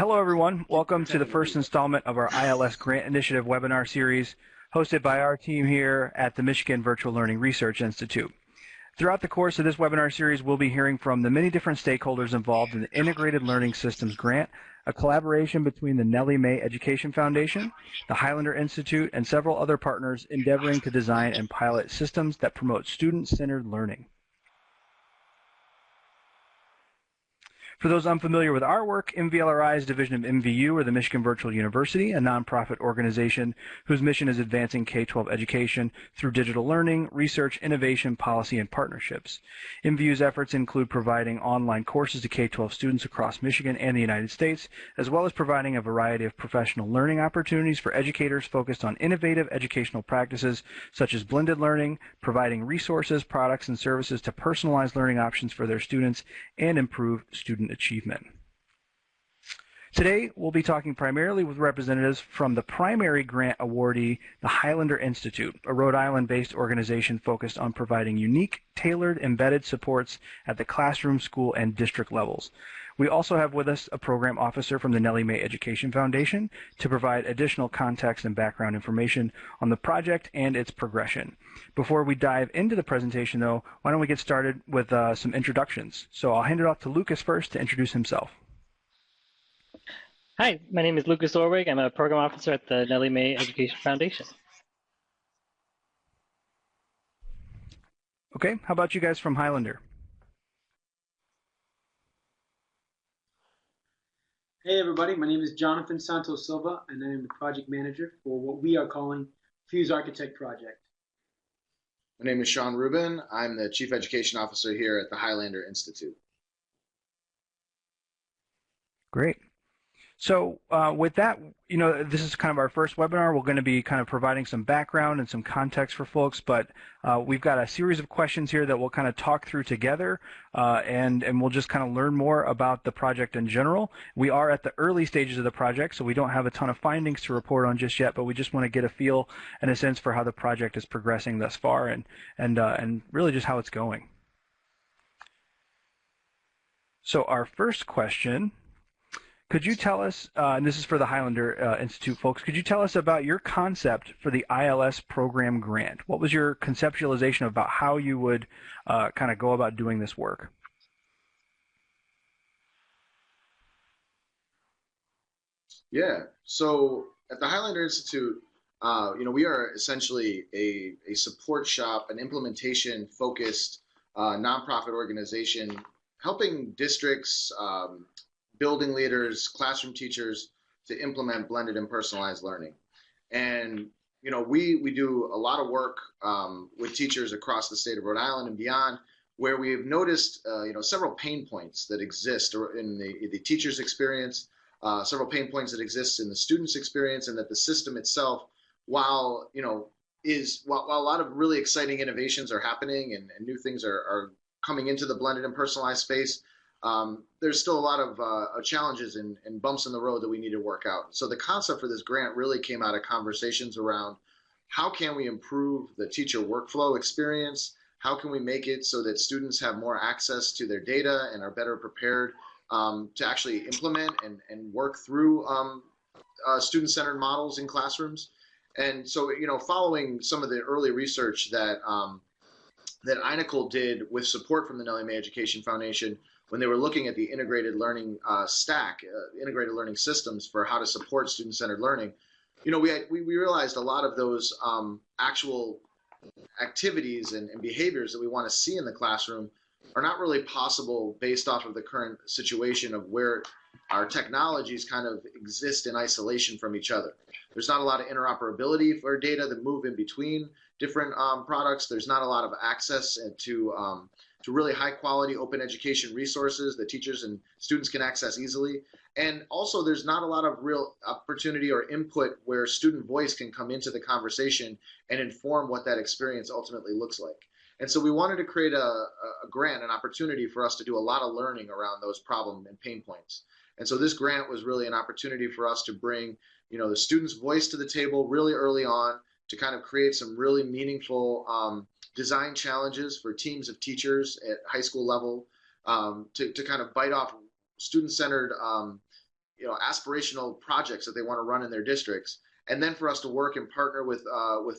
Hello, everyone. Welcome to the first installment of our ILS Grant Initiative webinar series, hosted by our team here at the Michigan Virtual Learning Research Institute. Throughout the course of this webinar series, we'll be hearing from the many different stakeholders involved in the Integrated Learning Systems Grant, a collaboration between the Nellie Mae Education Foundation, the Highlander Institute, and several other partners endeavoring to design and pilot systems that promote student-centered learning. For those unfamiliar with our work, MVLRI is a division of MVU, or the Michigan Virtual University, a nonprofit organization whose mission is advancing K-12 education through digital learning, research, innovation, policy, and partnerships. MVU's efforts include providing online courses to K-12 students across Michigan and the United States, as well as providing a variety of professional learning opportunities for educators focused on innovative educational practices such as blended learning, providing resources, products, and services to personalize learning options for their students and improve student achievement. Today, we'll be talking primarily with representatives from the primary grant awardee, the Highlander Institute, a Rhode Island-based organization focused on providing unique, tailored, embedded supports at the classroom, school, and district levels. We also have with us a program officer from the Nellie Mae Education Foundation to provide additional context and background information on the project and its progression. Before we dive into the presentation, though, why don't we get started with some introductions. So I'll hand it off to Lucas first to introduce himself. Hi, my name is Lucas Orwig. I'm a program officer at the Nellie Mae Education Foundation. Okay, how about you guys from Highlander? Hey everybody, my name is Jonathan Santos Silva, and I am the project manager for what we are calling Fuse Architect Project. My name is Sean Rubin. I'm the Chief Education Officer here at the Highlander Institute. Great. So with that, this is kind of our first webinar. We're going to be kind of providing some background and some context for folks, but we've got a series of questions here that we'll kind of talk through together, and we'll just kind of learn more about the project in general. We are at the early stages of the project, so we don't have a ton of findings to report on just yet, but we just want to get a feel and a sense for how the project is progressing thus far and really just how it's going. So our first question, could you tell us, and this is for the Highlander Institute folks, could you tell us about your concept for the ILS program grant? What was your conceptualization about how you would kind of go about doing this work? Yeah, so at the Highlander Institute, we are essentially a support shop, an implementation-focused nonprofit organization helping districts, building leaders, classroom teachers to implement blended and personalized learning. And, we do a lot of work with teachers across the state of Rhode Island and beyond, where we've noticed, several pain points that exist in the teacher's experience, several pain points that exist in the student's experience, and that the system itself, while, while a lot of really exciting innovations are happening and new things are coming into the blended and personalized space, there's still a lot of challenges and bumps in the road that we need to work out. So the concept for this grant really came out of conversations around how can we improve the teacher workflow experience? How can we make it so that students have more access to their data and are better prepared to actually implement and work through student-centered models in classrooms? And so, following some of the early research that INACOL did with support from the Nellie Mae Education Foundation, when they were looking at the integrated learning stack, integrated learning systems for how to support student-centered learning, we realized a lot of those actual activities and behaviors that we want to see in the classroom are not really possible based off of the current situation of where our technologies kind of exist in isolation from each other. There's not a lot of interoperability for data that move in between different products. There's not a lot of access to really high quality open education resources that teachers and students can access easily. And also there's not a lot of real opportunity or input where student voice can come into the conversation and inform what that experience ultimately looks like. And so we wanted to create a grant, an opportunity for us to do a lot of learning around those problem and pain points. And so this grant was really an opportunity for us to bring, the student's voice to the table really early on, to kind of create some really meaningful design challenges for teams of teachers at high school level, to kind of bite off student-centered aspirational projects that they want to run in their districts, and then for us to work and partner with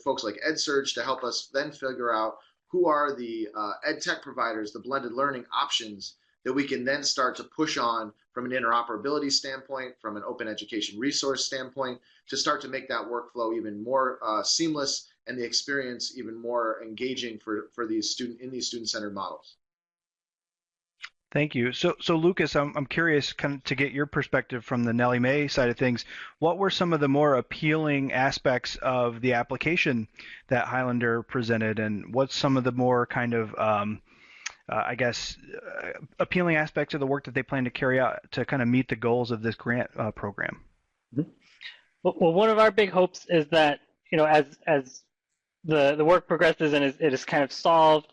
folks like EdSurge to help us then figure out who are the ed tech providers, the blended learning options that we can then start to push on from an interoperability standpoint, from an open education resource standpoint, to start to make that workflow even more seamless and the experience even more engaging for these student-centered models. Thank you. So Lucas, I'm curious kind of to get your perspective from the Nellie Mae side of things. What were some of the more appealing aspects of the application that Highlander presented, and what's some of the more kind of, appealing aspects of the work that they plan to carry out to kind of meet the goals of this grant program? Mm-hmm. Well, one of our big hopes is that, as the work progresses and it is kind of solved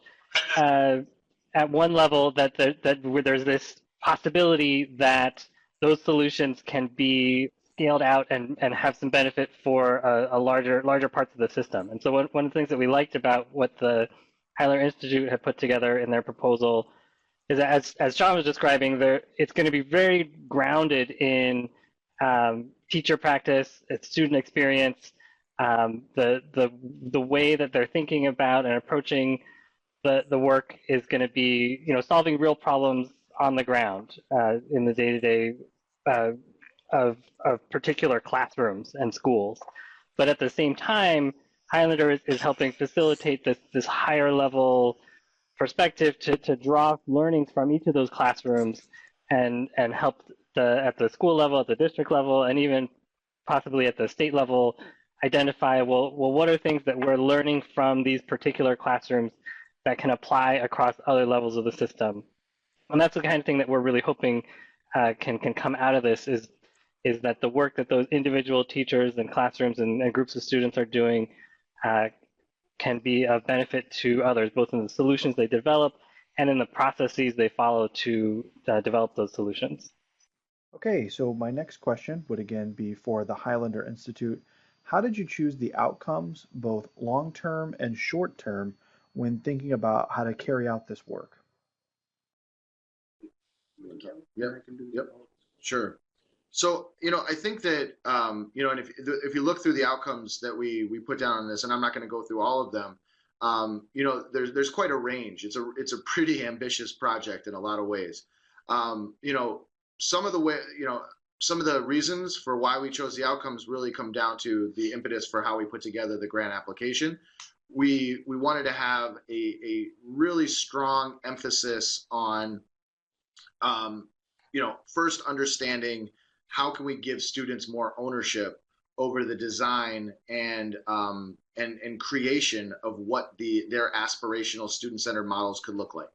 at one level, that there's this possibility that those solutions can be scaled out and have some benefit for a larger parts of the system. And so one of the things that we liked about what the Highlander Institute had put together in their proposal is that, as John was describing, it's going to be very grounded in teacher practice, its student experience, the way that they're thinking about and approaching the work is going to be, solving real problems on the ground in the day-to-day of particular classrooms and schools. But at the same time, Highlander is helping facilitate this higher level perspective to draw learnings from each of those classrooms and help at the school level, at the district level, and even possibly at the state level, identify, well, what are things that we're learning from these particular classrooms that can apply across other levels of the system. And that's the kind of thing that we're really hoping can come out of this is that the work that those individual teachers and classrooms and groups of students are doing can be of benefit to others, both in the solutions they develop and in the processes they follow to develop those solutions. Okay, so my next question would again be for the Highlander Institute. How did you choose the outcomes, both long-term and short-term, when thinking about how to carry out this work? Yep, sure. So, I think that, and if you look through the outcomes that we put down on this, and I'm not going to go through all of them, there's quite a range. It's a pretty ambitious project in a lot of ways. Some of the reasons for why we chose the outcomes really come down to the impetus for how we put together the grant application. We wanted to have a really strong emphasis on, first understanding how can we give students more ownership over the design and creation of what their aspirational student-centered models could look like.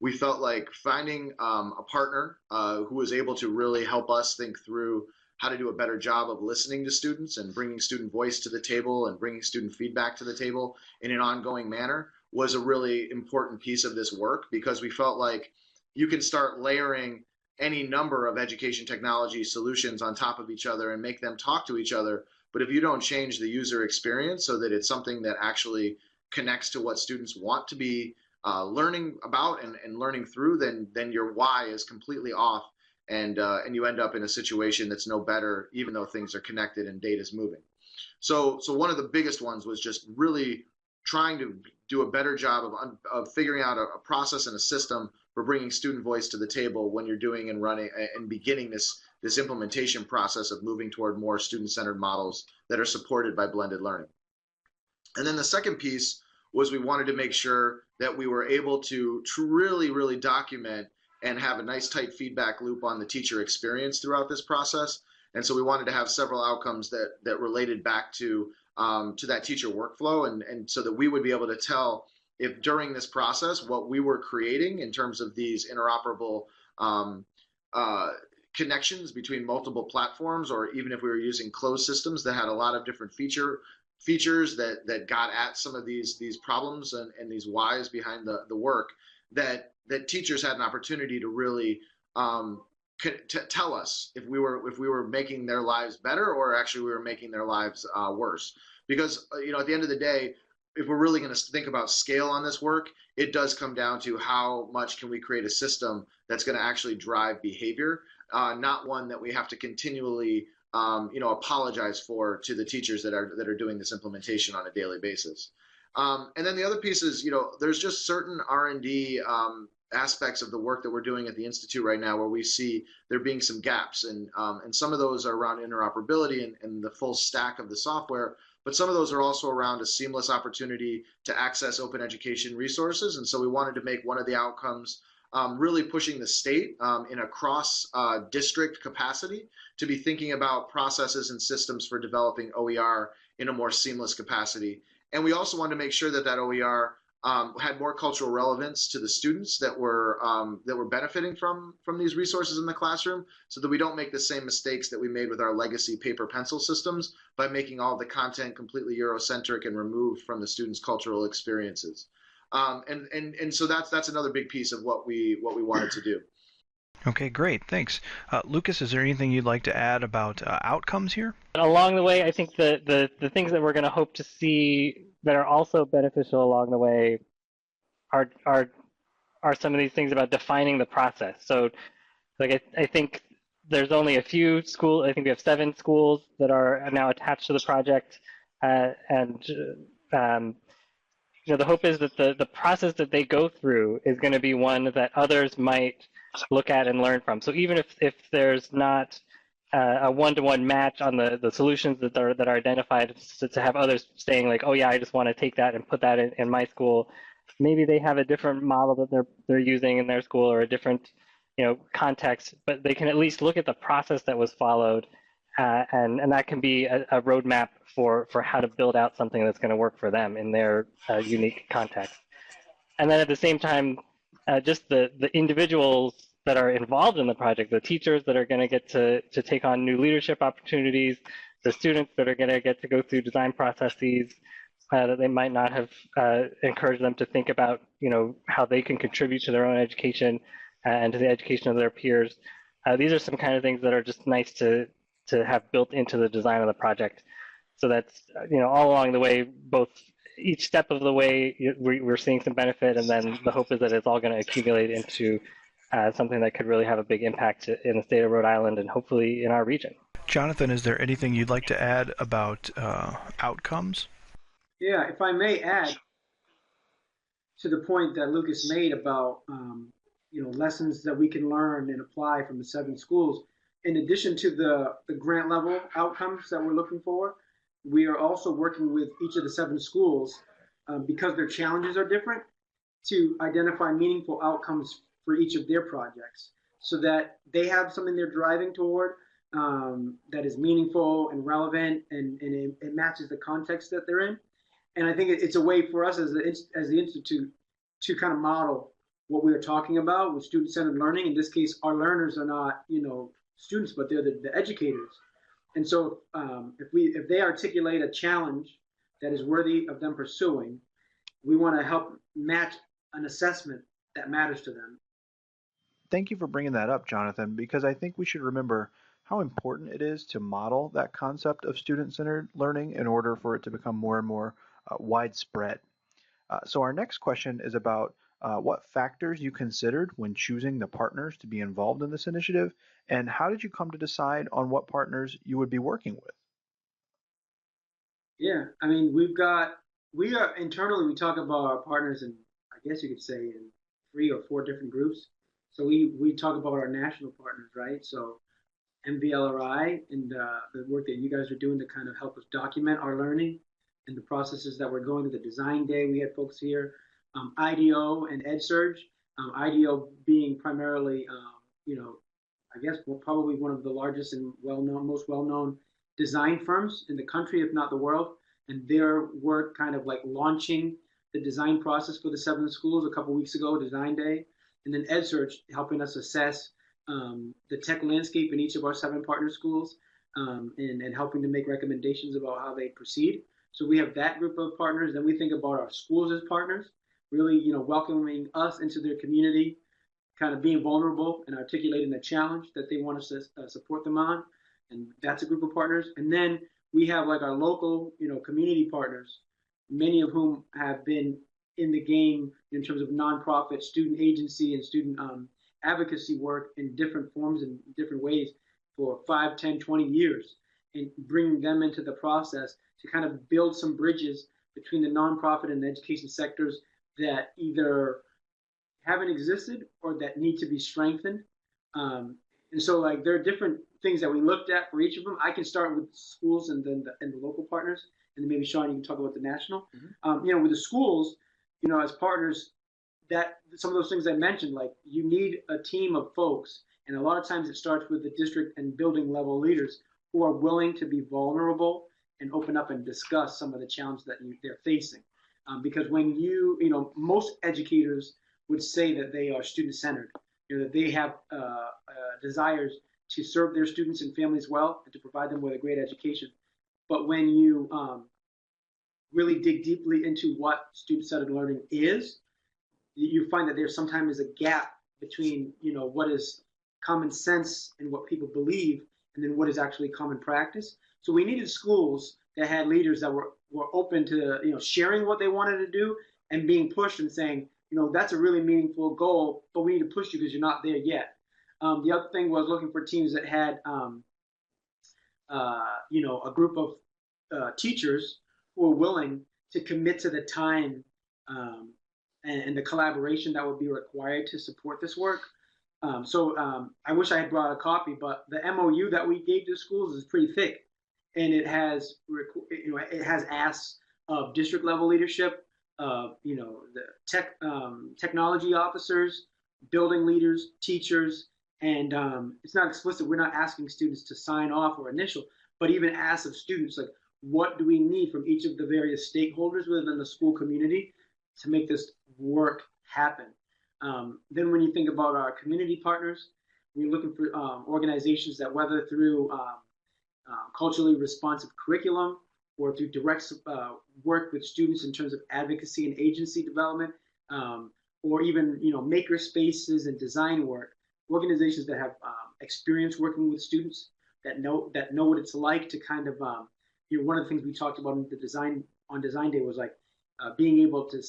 We felt like finding a partner who was able to really help us think through how to do a better job of listening to students and bringing student voice to the table and bringing student feedback to the table in an ongoing manner was a really important piece of this work, because we felt like you can start layering any number of education technology solutions on top of each other and make them talk to each other. But if you don't change the user experience so that it's something that actually connects to what students want to be learning about and learning through, then your why is completely off, and you end up in a situation that's no better, even though things are connected and data is moving. So one of the biggest ones was just really trying to do a better job of figuring out a process and a system for bringing student voice to the table when you're doing and running and beginning this implementation process of moving toward more student-centered models that are supported by blended learning. And then the second piece was we wanted to make sure that we were able to really, really document and have a nice tight feedback loop on the teacher experience throughout this process. And so we wanted to have several outcomes that related back to that teacher workflow, and so that we would be able to tell if during this process what we were creating in terms of these interoperable connections between multiple platforms, or even if we were using closed systems that had a lot of different features that got at some of these problems and these whys behind the work, that teachers had an opportunity to really tell us if we were making their lives better, or actually we were making their lives worse. Because at the end of the day, if we're really going to think about scale on this work, it does come down to how much can we create a system that's going to actually drive behavior not one that we have to continually apologize for to the teachers that are doing this implementation on a daily basis. And then the other piece is, there's just certain R&D aspects of the work that we're doing at the Institute right now where we see there being some gaps. And some of those are around interoperability and the full stack of the software, but some of those are also around a seamless opportunity to access open education resources. And so we wanted to make one of the outcomes really pushing the state in a cross district capacity to be thinking about processes and systems for developing OER in a more seamless capacity. And we also wanted to make sure that that OER had more cultural relevance to the students that were benefiting from these resources in the classroom, so that we don't make the same mistakes that we made with our legacy paper pencil systems by making all the content completely Eurocentric and removed from the students' cultural experiences. And so that's another big piece of what we wanted to do. Okay, great, thanks. Lucas, is there anything you'd like to add about outcomes here? Along the way, I think the things that we're going to hope to see that are also beneficial along the way are some of these things about defining the process. So, like I think there's only a few schools. I think we have 7 schools that are now attached to the project, and the hope is that the process that they go through is going to be one that others might look at and learn from. So even if there's not a one-to-one match on the solutions that are identified, to have others saying like, oh yeah, I just want to take that and put that in my school. Maybe they have a different model that they're using in their school, or a different context, but they can at least look at the process that was followed, and that can be a roadmap for how to build out something that's going to work for them in their unique context. And then at the same time, just the individuals that are involved in the project, the teachers that are going to get to take on new leadership opportunities, the students that are going to get to go through design processes that they might not have encouraged them to think about, how they can contribute to their own education and to the education of their peers. These are some kind of things that are just nice to have built into the design of the project. So that's, all along the way, both each step of the way, we're seeing some benefit, and then the hope is that it's all going to accumulate into something that could really have a big impact in the state of Rhode Island and hopefully in our region. Jonathan, is there anything you'd like to add about outcomes? Yeah, if I may add to the point that Lucas made about lessons that we can learn and apply from the 7 schools. In addition to the grant level outcomes that we're looking for, we are also working with each of the 7 schools because their challenges are different, to identify meaningful outcomes for each of their projects, so that they have something they're driving toward that is meaningful and relevant, and it matches the context that they're in. And I think it's a way for us as the Institute to kind of model what we are talking about with student-centered learning. In this case, our learners are not, students, but they're the educators. And so if they articulate a challenge that is worthy of them pursuing, we want to help match an assessment that matters to them. Thank you for bringing that up, Jonathan, because I think we should remember how important it is to model that concept of student-centered learning in order for it to become more and more widespread. So our next question is about what factors you considered when choosing the partners to be involved in this initiative, and how did you come to decide on what partners you would be working with? Yeah, I mean, we are internally, we talk about our partners in, I guess you could say, in 3 or 4 different groups. So we talk about our national partners, right? So MVLRI and the work that you guys are doing to kind of help us document our learning and the processes that we're going to the design day. We had folks here, IDEO and EdSurge. IDEO being primarily, I guess probably one of the largest and most well-known design firms in the country, if not the world. And their work kind of like launching the design process for the 7 schools a couple weeks ago, design day. And then EdSurge helping us assess the tech landscape in each of our 7 partner schools, and helping to make recommendations about how they proceed. So we have that group of partners. Then we think about our schools as partners, really, welcoming us into their community, kind of being vulnerable and articulating the challenge that they want us to support them on. And that's a group of partners. And then we have like our local, community partners, many of whom have been in the game in terms of nonprofit, student agency, and student advocacy work in different forms and different ways for 5, 10, 20 years, and bringing them into the process to kind of build some bridges between the nonprofit and the education sectors that either haven't existed or that need to be strengthened. And so, like, there are different things that we looked at for each of them. I can start with schools and then the local partners, and then maybe Sean, you can talk about the national. With the schools, as partners, that some of those things I mentioned, like, you need a team of folks, and a lot of times it starts with the district and building level leaders who are willing to be vulnerable and open up and discuss some of the challenges that they're facing. Because when most educators would say that they are student-centered, that they have desires to serve their students and families well and to provide them with a great education. But when you really dig deeply into what student-centered learning is, you find that there sometimes is a gap between what is common sense and what people believe, and then what is actually common practice. So we needed schools that had leaders that were open to sharing what they wanted to do and being pushed and saying, that's a really meaningful goal, but we need to push you because you're not there yet. The other thing was looking for teams that had a group of teachers who were willing to commit to the time and the collaboration that would be required to support this work. I wish I had brought a copy, but the MOU that we gave to schools is pretty thick, and it has asks of district level leadership, of the technology officers, building leaders, teachers, and it's not explicit. We're not asking students to sign off or initial, but even asks of students, like, what do we need from each of the various stakeholders within the school community to make this work happen? Then when you think about our community partners, we're looking for organizations that, whether through culturally responsive curriculum or through direct work with students in terms of advocacy and agency development, or even maker spaces and design work, organizations that have experience working with students, that know what it's like to kind of one of the things we talked about in the design day was like being able to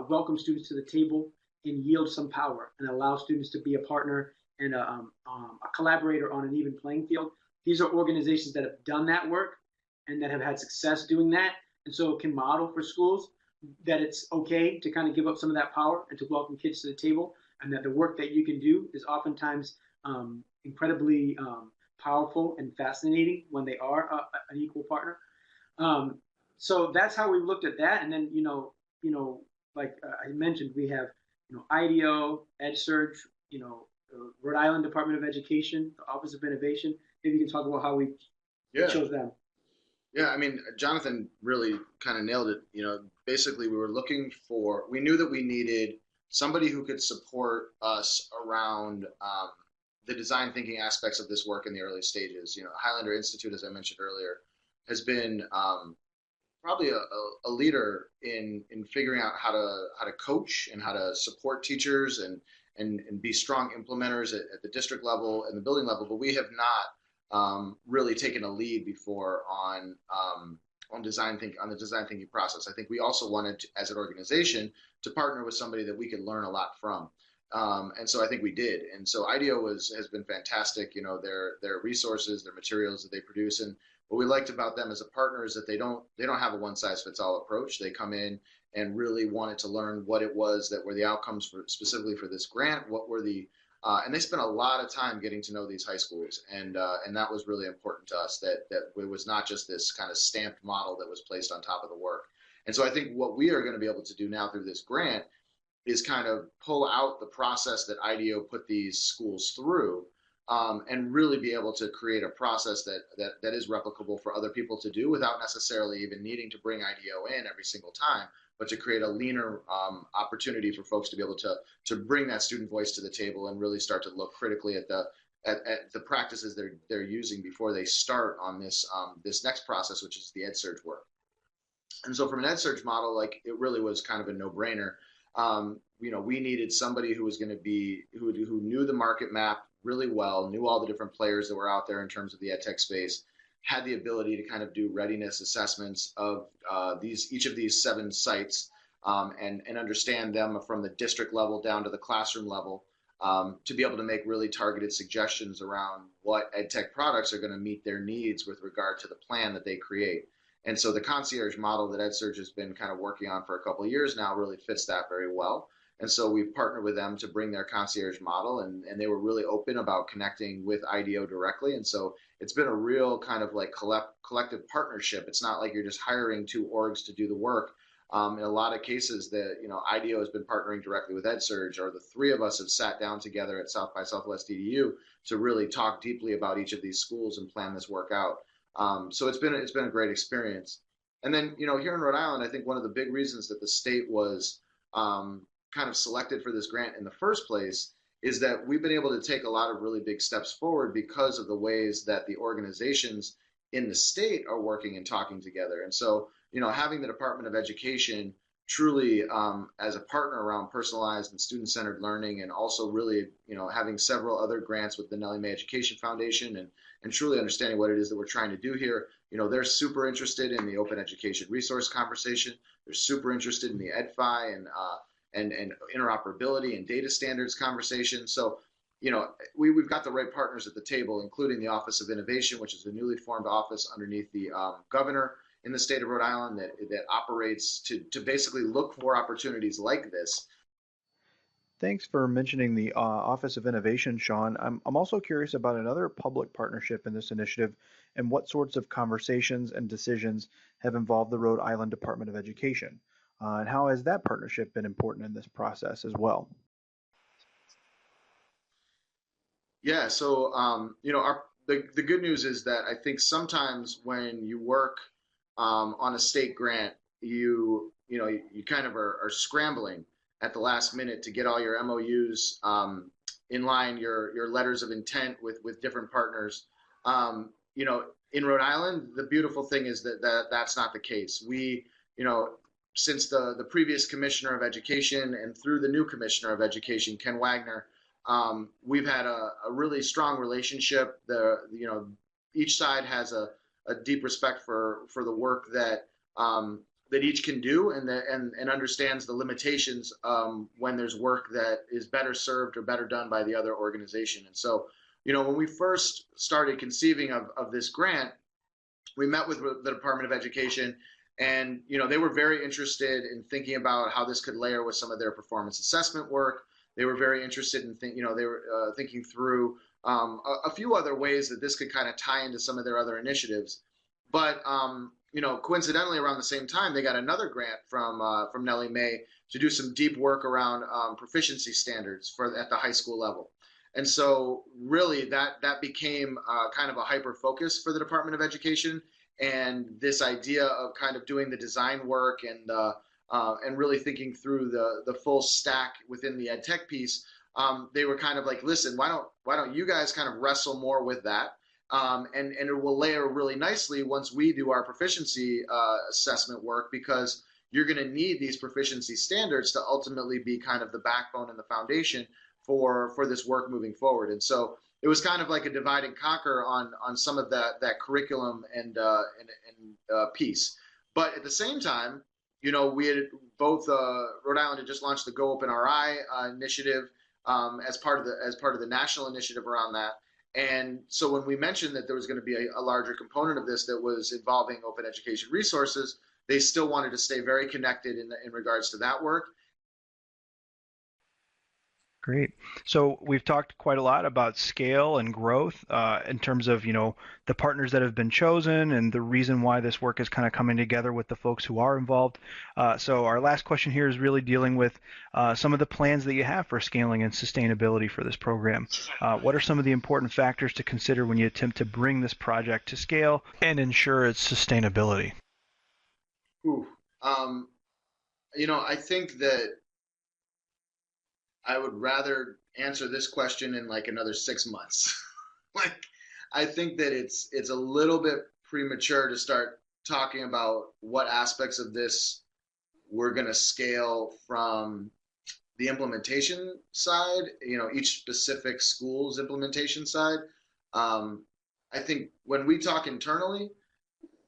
welcome students to the table and yield some power and allow students to be a partner and a collaborator on an even playing field. These are organizations that have done that work and that have had success doing that, and so it can model for schools that it's okay to kind of give up some of that power and to welcome kids to the table, and that the work that you can do is oftentimes incredibly powerful and fascinating when they are an equal partner. So that's how we looked at that, and then like I mentioned, we have IDEO, EdSurge, Rhode Island Department of Education, the Office of Innovation. Maybe you can talk about how we chose them. Yeah, I mean, Jonathan really kind of nailed it. Basically we knew that we needed somebody who could support us around the design thinking aspects of this work in the early stages. Highlander Institute, as I mentioned earlier, has been probably a leader in figuring out how to coach and how to support teachers and be strong implementers at the district level and the building level, but we have not really taken a lead before on the design thinking process. I think we also wanted, as an organization, to partner with somebody that we could learn a lot from, and so I think we did. And so IDEO has been fantastic. Their resources, their materials that they produce, and what we liked about them as a partner is that they don't have a one size fits all approach. They come in and really wanted to learn what it was that were the outcomes specifically for this grant. What were the and they spent a lot of time getting to know these high schools, and that was really important to us, that it was not just this kind of stamped model that was placed on top of the work. And so I think what we are going to be able to do now through this grant is kind of pull out the process that IDEO put these schools through, and really be able to create a process that is replicable for other people to do without necessarily even needing to bring IDEO in every single time, but to create a leaner opportunity for folks to be able to bring that student voice to the table and really start to look critically at the practices they're using before they start on this next process, which is the EdSurge work. And so from an EdSurge model, like, it really was kind of a no-brainer. We needed somebody who was going to be who knew the market map really well, knew all the different players that were out there in terms of the edtech space, had the ability to kind of do readiness assessments of each of these 7 sites, and understand them from the district level down to the classroom level, to be able to make really targeted suggestions around what ed tech products are going to meet their needs with regard to the plan that they create. And so the concierge model that EdSurge has been kind of working on for a couple of years now really fits that very well. And so we've partnered with them to bring their concierge model, and they were really open about connecting with IDEO directly. And so it's been a real kind of like collective partnership. It's not like you're just hiring two orgs to do the work. In a lot of cases, that IDEO has been partnering directly with EdSurge, or the three of us have sat down together at South by Southwest EDU to really talk deeply about each of these schools and plan this work out. So it's been a great experience. And then here in Rhode Island, I think one of the big reasons that the state was kind of selected for this grant in the first place is that we've been able to take a lot of really big steps forward because of the ways that the organizations in the state are working and talking together. And so having the Department of Education truly as a partner around personalized and student-centered learning, and also really having several other grants with the Nellie Mae Education Foundation, and truly understanding what it is that we're trying to do here. They're super interested in the open education resource conversation. They're super interested in the EdFi and interoperability and data standards conversation. So we've got the right partners at the table, including the Office of Innovation, which is a newly formed office underneath the governor in the state of Rhode Island that operates to basically look for opportunities like this. Thanks for mentioning the Office of Innovation, Sean. I'm also curious about another public partnership in this initiative, and what sorts of conversations and decisions have involved the Rhode Island Department of Education, and how has that partnership been important in this process as well? Yeah, so the good news is that I think sometimes when you work on a state grant, you kind of are scrambling at the last minute to get all your MOUs in line, your letters of intent with different partners. In Rhode Island, the beautiful thing is that's not the case. We, since the previous Commissioner of Education and through the new Commissioner of Education, Ken Wagner, we've had a really strong relationship. Each side has a deep respect for the work that each can do, and understands the limitations when there's work that is better served or better done by the other organization. And so, when we first started conceiving of this grant, we met with the Department of Education, and they were very interested in thinking about how this could layer with some of their performance assessment work. They were very interested in thinking through a few other ways that this could kind of tie into some of their other initiatives. But coincidentally, around the same time, they got another grant from Nellie Mae to do some deep work around proficiency standards at the high school level. And so really that became kind of a hyper focus for the Department of Education, and this idea of kind of doing the design work and really thinking through the full stack within the ed tech piece. They were kind of like, listen, why don't you guys kind of wrestle more with that? And it will layer really nicely once we do our proficiency assessment work, because you're going to need these proficiency standards to ultimately be kind of the backbone and the foundation for this work moving forward. And so it was kind of like a divide and conquer on some of that curriculum and piece. But at the same time, we had both Rhode Island had just launched the Go Open RI initiative as part of the national initiative around that. And so when we mentioned that there was going to be a larger component of this that was involving open education resources, they still wanted to stay very connected in regards to that work. Great. So we've talked quite a lot about scale and growth in terms of, the partners that have been chosen and the reason why this work is kind of coming together with the folks who are involved. So our last question here is really dealing with some of the plans that you have for scaling and sustainability for this program. What are some of the important factors to consider when you attempt to bring this project to scale and ensure its sustainability? I think that I would rather answer this question in like another 6 months. I think that it's a little bit premature to start talking about what aspects of this we're going to scale from the implementation side, each specific school's implementation side. I think when we talk internally,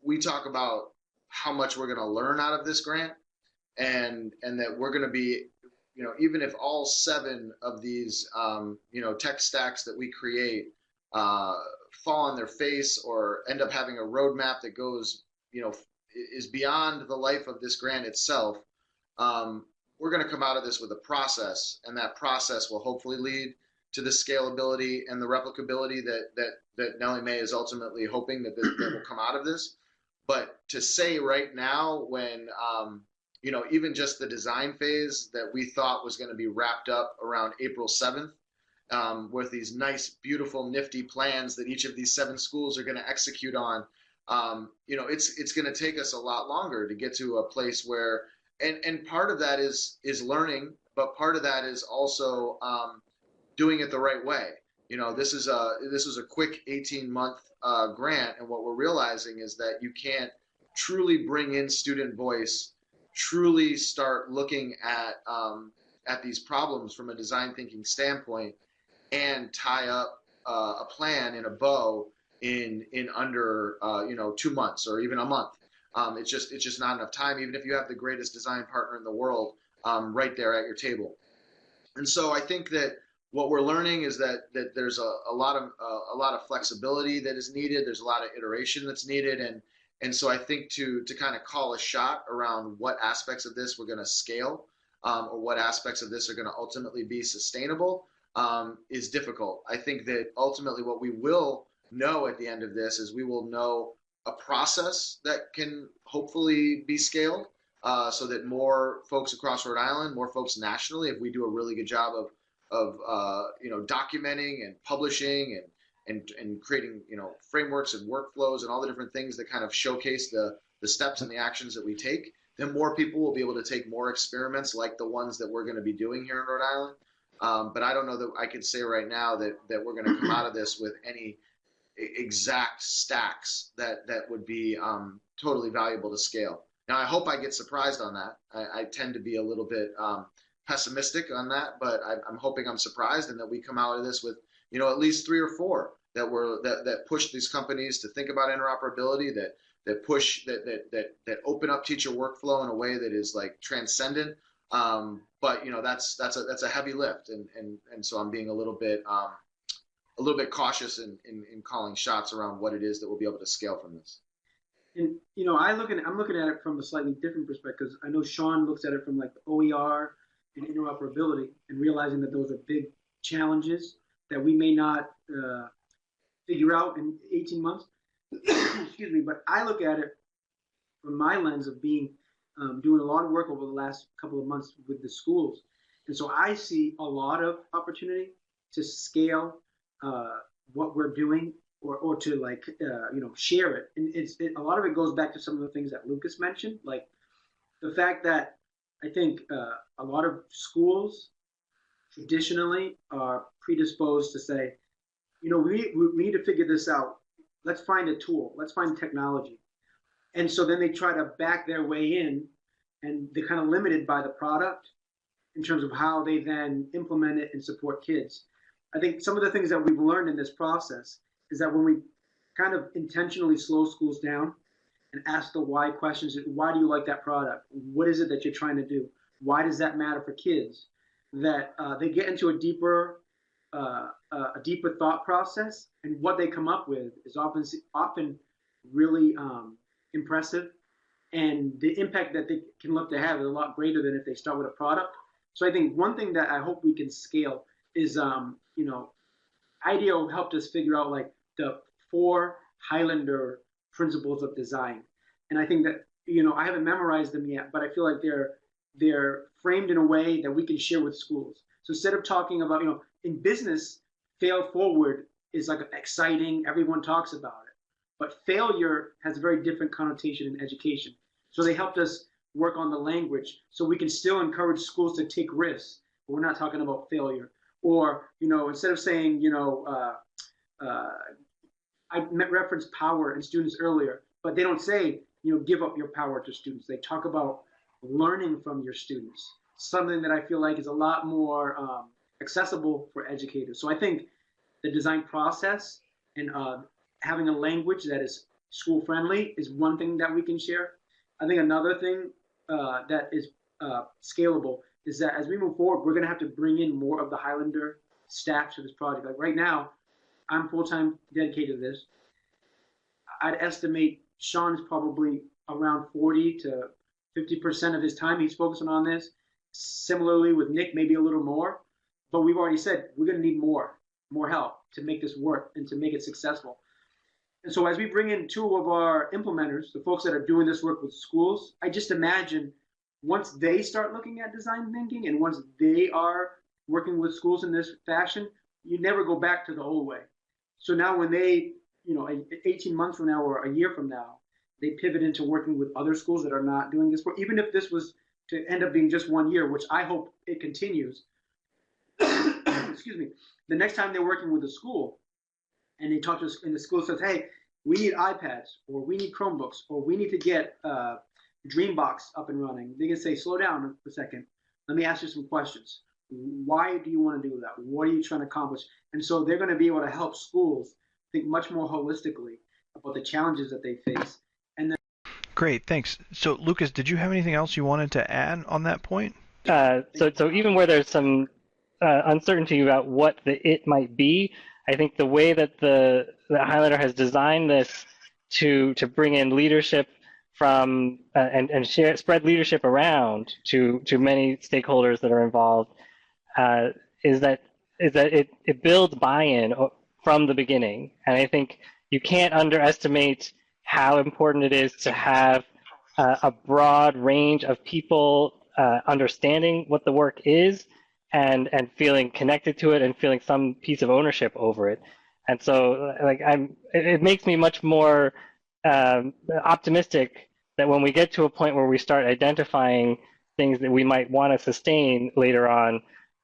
we talk about how much we're going to learn out of this grant, and that we're going to be even if all 7 of these, tech stacks that we create fall on their face or end up having a roadmap that goes, is beyond the life of this grant itself, we're going to come out of this with a process, and that process will hopefully lead to the scalability and the replicability that Nellie Mae is ultimately hoping that will come out of this. But to say right now, when even just the design phase that we thought was going to be wrapped up around April 7th, with these nice, beautiful, nifty plans that each of these 7 schools are going to execute on, it's going to take us a lot longer to get to a place where, and part of that is learning, but part of that is also doing it the right way. This is a quick 18-month grant, and what we're realizing is that you can't truly bring in student voice, truly start looking at these problems from a design thinking standpoint, and tie up a plan in a bow in under 2 months or even a month. It's just not enough time, even if you have the greatest design partner in the world right there at your table. And so I think that what we're learning is that there's a lot of flexibility that is needed. There's a lot of iteration that's needed, and so I think to kind of call a shot around what aspects of this we're going to scale, or what aspects of this are going to ultimately be sustainable, is difficult. I think that ultimately what we will know at the end of this is we will know a process that can hopefully be scaled, so that more folks across Rhode Island, more folks nationally, if we do a really good job of documenting and publishing and creating frameworks and workflows and all the different things that kind of showcase the steps and the actions that we take, then more people will be able to take more experiments like the ones that we're going to be doing here in Rhode Island. But I don't know that I could say right now that we're going to come out of this with any exact stacks that would be totally valuable to scale. Now, I hope I get surprised on that. I tend to be a little bit pessimistic on that, but I'm hoping I'm surprised, and that we come out of this with at least 3 or 4 that push these companies to think about interoperability, that open up teacher workflow in a way that is like transcendent. But that's a heavy lift, and so I'm being a little bit cautious in calling shots around what it is that we'll be able to scale from this. And I'm looking at it from a slightly different perspective, because I know Sean looks at it from like the OER and interoperability, and realizing that those are big challenges that we may not figure out in 18 months. Excuse me, but I look at it from my lens of being doing a lot of work over the last couple of months with the schools, and so I see a lot of opportunity to scale what we're doing, or to share it. And a lot of it goes back to some of the things that Lucas mentioned, like the fact that I think a lot of schools traditionally are predisposed to say, we need to figure this out. Let's find a tool. Let's find technology. And so then they try to back their way in, and they're kind of limited by the product in terms of how they then implement it and support kids. I think some of the things that we've learned in this process is that when we kind of intentionally slow schools down and ask the why questions, why do you like that product? What is it that you're trying to do? Why does that matter for kids? That they get into a deeper thought process, and what they come up with is often really impressive, and the impact that they can look to have is a lot greater than if they start with a product. So I think one thing that I hope we can scale is, IDEO helped us figure out like the 4 Highlander principles of design, and I think that I haven't memorized them yet, but I feel like they're framed in a way that we can share with schools. So instead of talking about in business, fail forward is like exciting, everyone talks about it, but failure has a very different connotation in education. So they helped us work on the language so we can still encourage schools to take risks, but we're not talking about failure. Or, instead of saying, I referenced power in students earlier, but they don't say, give up your power to students. They talk about learning from your students, something that I feel like is a lot more accessible for educators. So I think the design process and having a language that is school friendly is one thing that we can share. I think another thing that is scalable is that as we move forward, we're going to have to bring in more of the Highlander staff to this project. Like right now, I'm full-time dedicated to this. I'd estimate Sean is probably around 40 to 50% of his time he's focusing on this. Similarly with Nick, maybe a little more. But we've already said we're going to need more help to make this work and to make it successful. And so as we bring in two of our implementers, the folks that are doing this work with schools, I just imagine once they start looking at design thinking and once they are working with schools in this fashion, you never go back to the old way. So now when they, 18 months from now or a year from now, they pivot into working with other schools that are not doing this work, even if this was to end up being just 1 year, which I hope it continues. Excuse me. The next time they're working with a school and they talk to us and the school says, hey, we need iPads or we need Chromebooks or we need to get Dreambox up and running. They can say, slow down a second. Let me ask you some questions. Why do you want to do that? What are you trying to accomplish? And so they're going to be able to help schools think much more holistically about the challenges that they face. And then Great, thanks. So Lucas, did you have anything else you wanted to add on that point? So even where there's some uncertainty about what the it might be, I think the way that the Highlander has designed this to bring in leadership from and spread leadership around to many stakeholders that are involved is that it builds buy-in from the beginning. And I think you can't underestimate how important it is to have a broad range of people understanding what the work is and feeling connected to it and feeling some piece of ownership over it. And so it makes me much more optimistic that when we get to a point where we start identifying things that we might want to sustain later on,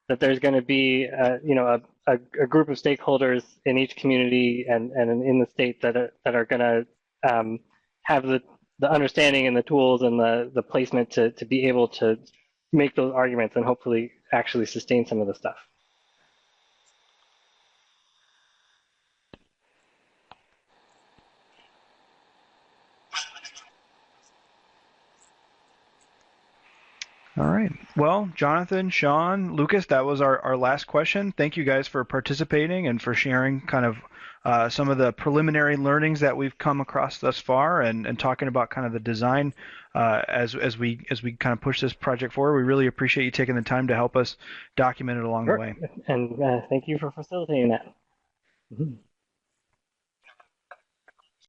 that there's going to be a group of stakeholders in each community and in the state that are going to have the understanding and the tools and the placement to be able to make those arguments and hopefully actually sustain some of the stuff. All right. Well, Jonathan, Sean, Lucas, that was our last question. Thank you guys for participating and for sharing kind of some of the preliminary learnings that we've come across thus far and talking about kind of the design as we kind of push this project forward. We really appreciate you taking the time to help us document it along the way. And thank you for facilitating that. Mm-hmm.